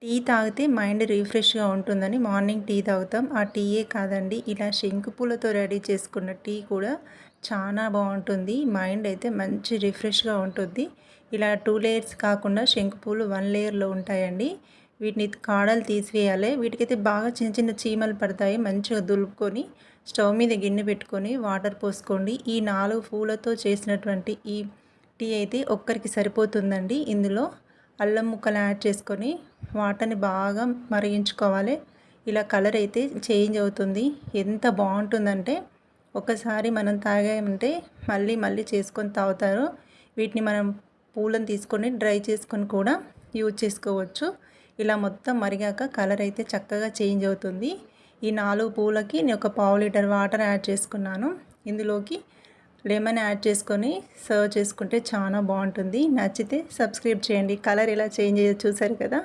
Tea తాగితే mind రిఫ్రెష్‌గా ఉంటుందని morning tea తాగుతాం. ఆ టీయే కాదండి, ఇలా శంకు పూలతో రెడీ చేసుకున్న టీ కూడా చాలా బావుంటుంది. మైండ్ అయితే మంచి రిఫ్రెష్‌గా ఉంటుంది. ఇలా 2 లేయర్స్ కాకుండా శంకు పూలు 1 లేయర్‌లో ఉంటాయండి. వీటిని కాడలు తీసివేయాలి. వీటికైతే బాగా చిన్న చిన్న చీమలు పడతాయి. మంచిగా దులుపుకొని స్టవ్ మీద గిన్నె పెట్టుకొని వాటర్ పోసుకోండి. ఈ 4 పూలతో చేసినటువంటి ఈ టీ అయితే ఒక్కరికి సరిపోతుందండి. ఇందులో అల్లం ముక్కలు యాడ్ చేసుకొని వాటర్ని బాగా మరిగించుకోవాలి. ఇలా కలర్ అయితే చేంజ్ అవుతుంది. ఎంత బాగుంటుందంటే ఒకసారి మనం తాగామంటే మళ్ళీ మళ్ళీ చేసుకొని తాగుతారు. వీటిని మనం పూలను తీసుకొని డ్రై చేసుకొని కూడా యూజ్ చేసుకోవచ్చు. ఇలా మొత్తం మరిగాక కలర్ అయితే చక్కగా చేంజ్ అవుతుంది. ఈ 4 పూలకి నేను ఒక పావు లీటర్ వాటర్ యాడ్ చేసుకున్నాను. ఇందులోకి లెమన్ యాడ్ చేసుకొని సర్వ్ చేసుకుంటే చాలా బాగుంటుంది. నచ్చితే సబ్స్క్రైబ్ చేయండి. కలర్ ఎలా చేంజ్ అయ్యేదో చూసారు కదా.